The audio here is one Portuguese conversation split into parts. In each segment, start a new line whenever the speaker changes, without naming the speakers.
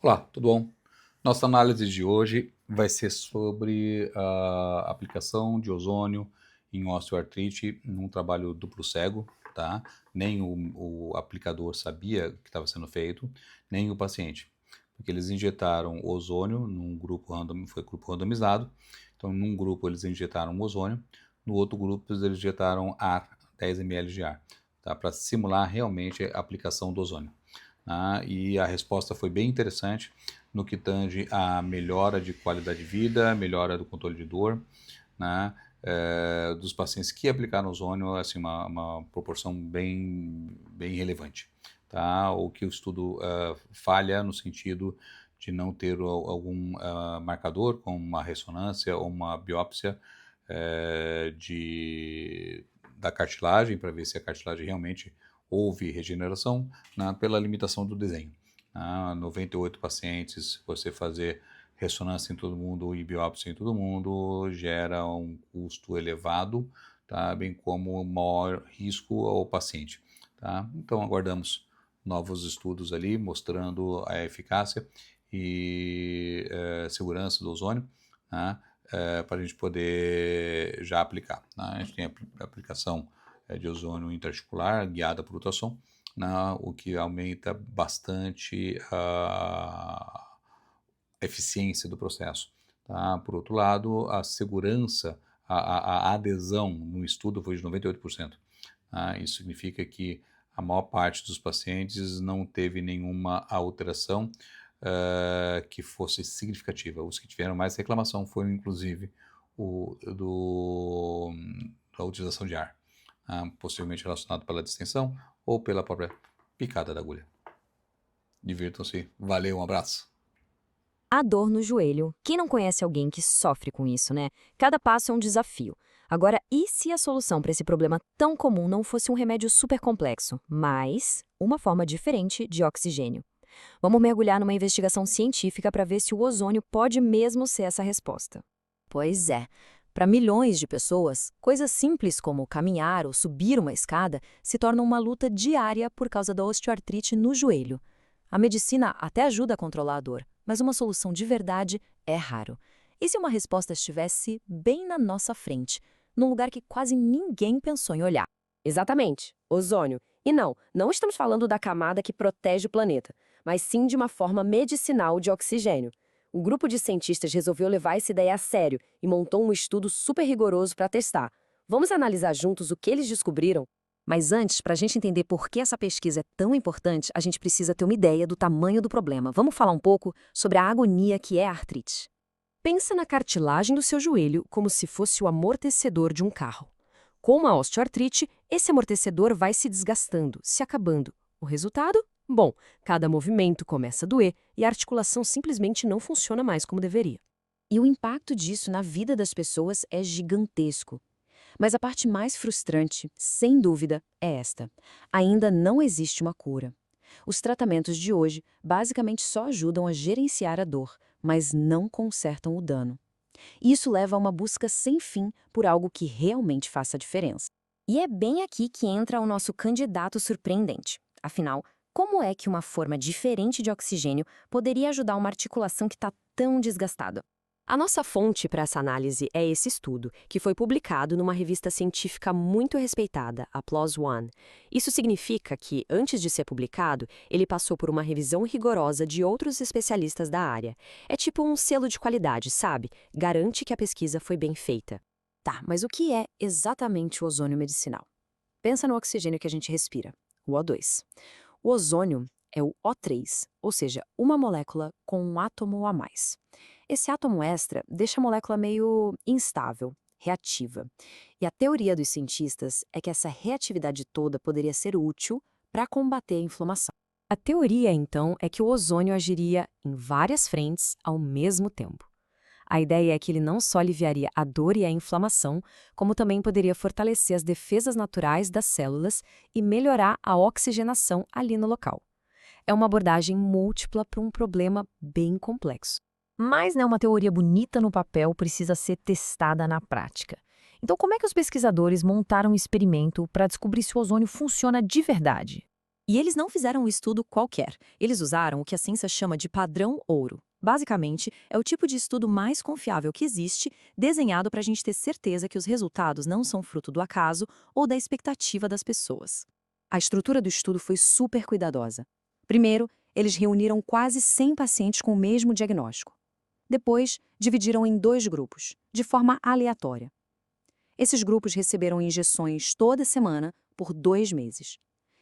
Olá, tudo bom? Nossa análise de hoje vai ser sobre a aplicação de ozônio em osteoartrite num trabalho duplo cego, tá? Nem o aplicador sabia que estava sendo feito, nem o paciente, porque eles injetaram ozônio num grupo foi grupo randomizado. Então, num grupo eles injetaram ozônio, no outro grupo eles injetaram ar, 10 ml de ar, tá? Para simular realmente a aplicação do ozônio. E a resposta foi bem interessante no que tange a melhora de qualidade de vida, melhora do controle de dor, né, dos pacientes que aplicaram ozônio, assim, uma proporção bem relevante. Tá? O que o estudo falha no sentido de não ter algum marcador, como uma ressonância ou uma biópsia da cartilagem, para ver se a cartilagem realmente houve regeneração, né, pela limitação do desenho. 98 pacientes, você fazer ressonância em todo mundo e biópsia em todo mundo gera um custo elevado, tá, bem como maior risco ao paciente. Tá? Então, aguardamos novos estudos ali mostrando a eficácia e segurança do ozônio, né, para a gente poder já aplicar. Né? A gente tem a aplicação de ozônio intraarticular guiada por ultrassom, né, o que aumenta bastante a eficiência do processo. Tá? Por outro lado, a segurança, a adesão no estudo foi de 98%. Tá? Isso significa que a maior parte dos pacientes não teve nenhuma alteração que fosse significativa. Os que tiveram mais reclamação foram, inclusive, da utilização de ar, possivelmente relacionado pela distensão ou pela própria picada da agulha. Divirtam-se. Valeu, um abraço.
A dor no joelho. Quem não conhece alguém que sofre com isso, né? Cada passo é um desafio. Agora, e se a solução para esse problema tão comum não fosse um remédio super complexo, mas uma forma diferente de oxigênio? Vamos mergulhar numa investigação científica para ver se o ozônio pode mesmo ser essa resposta. Pois é. Para milhões de pessoas, coisas simples como caminhar ou subir uma escada se tornam uma luta diária por causa da osteoartrite no joelho. A medicina até ajuda a controlar a dor, mas uma solução de verdade é raro. E se uma resposta estivesse bem na nossa frente, num lugar que quase ninguém pensou em olhar?
Exatamente, ozônio. E não estamos falando da camada que protege o planeta, mas sim de uma forma medicinal de oxigênio. Um grupo de cientistas resolveu levar essa ideia a sério e montou um estudo super rigoroso para testar. Vamos analisar juntos o que eles descobriram?
Mas antes, para a gente entender por que essa pesquisa é tão importante, a gente precisa ter uma ideia do tamanho do problema. Vamos falar um pouco sobre a agonia que é a artrite. Pensa na cartilagem do seu joelho como se fosse o amortecedor de um carro. Com a osteoartrite, esse amortecedor vai se desgastando, se acabando. O resultado? Bom, cada movimento começa a doer e a articulação simplesmente não funciona mais como deveria. E o impacto disso na vida das pessoas é gigantesco. Mas a parte mais frustrante, sem dúvida, é esta: ainda não existe uma cura. Os tratamentos de hoje basicamente só ajudam a gerenciar a dor, mas não consertam o dano. Isso leva a uma busca sem fim por algo que realmente faça diferença. E é bem aqui que entra o nosso candidato surpreendente. Afinal, como é que uma forma diferente de oxigênio poderia ajudar uma articulação que está tão desgastada? A nossa fonte para essa análise é esse estudo, que foi publicado numa revista científica muito respeitada, a PLOS ONE. Isso significa que, antes de ser publicado, ele passou por uma revisão rigorosa de outros especialistas da área. É tipo um selo de qualidade, sabe? Garante que a pesquisa foi bem feita. Tá, mas o que é exatamente o ozônio medicinal? Pensa no oxigênio que a gente respira, o O2. O ozônio é o O3, ou seja, uma molécula com um átomo a mais. Esse átomo extra deixa a molécula meio instável, reativa. E a teoria dos cientistas é que essa reatividade toda poderia ser útil para combater a inflamação. A teoria, então, é que o ozônio agiria em várias frentes ao mesmo tempo. A ideia é que ele não só aliviaria a dor e a inflamação, como também poderia fortalecer as defesas naturais das células e melhorar a oxigenação ali no local. É uma abordagem múltipla para um problema bem complexo. Mas, né, uma teoria bonita no papel precisa ser testada na prática. Então, como é que os pesquisadores montaram um experimento para descobrir se o ozônio funciona de verdade? E eles não fizeram um estudo qualquer. Eles usaram o que a ciência chama de padrão ouro. Basicamente, é o tipo de estudo mais confiável que existe, desenhado para a gente ter certeza que os resultados não são fruto do acaso ou da expectativa das pessoas. A estrutura do estudo foi super cuidadosa. Primeiro, eles reuniram quase 100 pacientes com o mesmo diagnóstico. Depois, dividiram em 2 grupos, de forma aleatória. Esses grupos receberam injeções toda semana por 2 meses.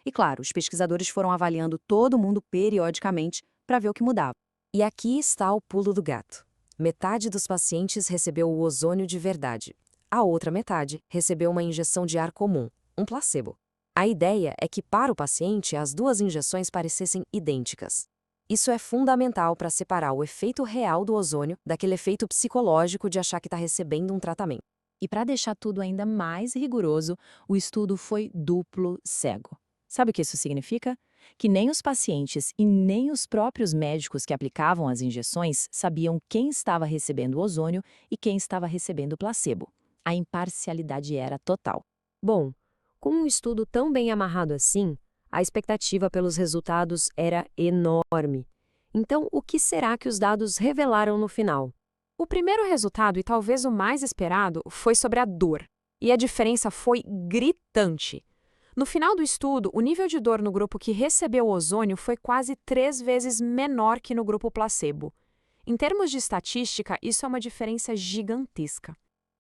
E claro, os pesquisadores foram avaliando todo mundo periodicamente para ver o que mudava. E aqui está o pulo do gato. Metade dos pacientes recebeu o ozônio de verdade. A outra metade recebeu uma injeção de ar comum, um placebo. A ideia é que para o paciente as 2 injeções parecessem idênticas. Isso é fundamental para separar o efeito real do ozônio daquele efeito psicológico de achar que está recebendo um tratamento. E para deixar tudo ainda mais rigoroso, o estudo foi duplo cego. Sabe o que isso significa? Que nem os pacientes e nem os próprios médicos que aplicavam as injeções sabiam quem estava recebendo o ozônio e quem estava recebendo o placebo. A imparcialidade era total.
Bom, com um estudo tão bem amarrado assim, a expectativa pelos resultados era enorme. Então, o que será que os dados revelaram no final?
O primeiro resultado, e talvez o mais esperado, foi sobre a dor. E a diferença foi gritante. No final do estudo, o nível de dor no grupo que recebeu o ozônio foi quase 3 vezes menor que no grupo placebo. Em termos de estatística, isso é uma diferença gigantesca.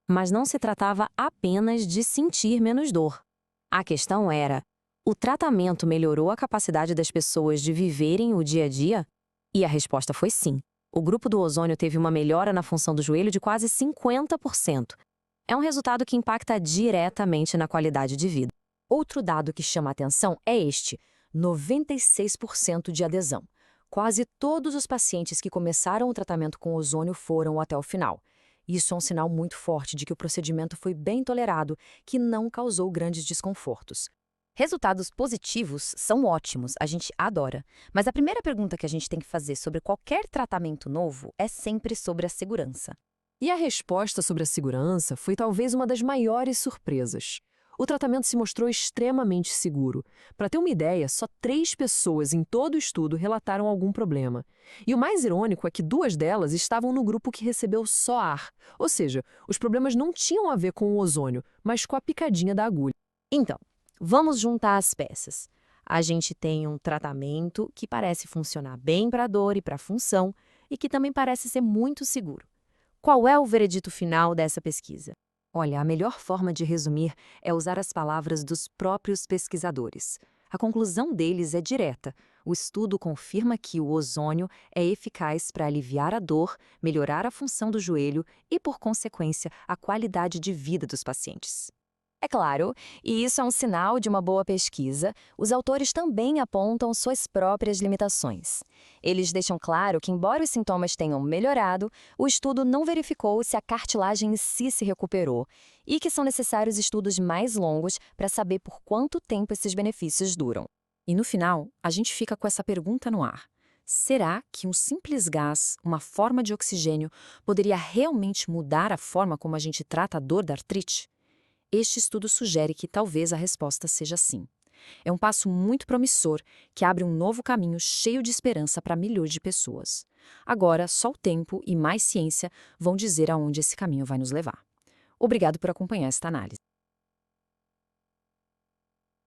Mas não se tratava apenas de sentir menos dor. A questão era: o tratamento melhorou a capacidade das pessoas de viverem o dia a dia? E a resposta foi sim. O grupo do ozônio teve uma melhora na função do joelho de quase 50%. É um resultado que impacta diretamente na qualidade de vida. Outro dado que chama a atenção é este: 96% de adesão. Quase todos os pacientes que começaram o tratamento com ozônio foram até o final. Isso é um sinal muito forte de que o procedimento foi bem tolerado, que não causou grandes desconfortos. Resultados positivos são ótimos, a gente adora. Mas a primeira pergunta que a gente tem que fazer sobre qualquer tratamento novo é sempre sobre a segurança.
E a resposta sobre a segurança foi talvez uma das maiores surpresas. O tratamento se mostrou extremamente seguro. Para ter uma ideia, só 3 pessoas em todo o estudo relataram algum problema. E o mais irônico é que 2 delas estavam no grupo que recebeu só ar. Ou seja, os problemas não tinham a ver com o ozônio, mas com a picadinha da agulha.
Então, vamos juntar as peças. A gente tem um tratamento que parece funcionar bem para a dor e para a função, e que também parece ser muito seguro. Qual é o veredito final dessa pesquisa? Olha, a melhor forma de resumir é usar as palavras dos próprios pesquisadores. A conclusão deles é direta. O estudo confirma que o ozônio é eficaz para aliviar a dor, melhorar a função do joelho e, por consequência, a qualidade de vida dos pacientes. É claro, e isso é um sinal de uma boa pesquisa, os autores também apontam suas próprias limitações. Eles deixam claro que, embora os sintomas tenham melhorado, o estudo não verificou se a cartilagem em si se recuperou e que são necessários estudos mais longos para saber por quanto tempo esses benefícios duram. E no final, a gente fica com essa pergunta no ar. Será que um simples gás, uma forma de oxigênio, poderia realmente mudar a forma como a gente trata a dor da artrite? Este estudo sugere que talvez a resposta seja sim. É um passo muito promissor que abre um novo caminho cheio de esperança para milhões de pessoas. Agora, só o tempo e mais ciência vão dizer aonde esse caminho vai nos levar. Obrigado por acompanhar esta análise.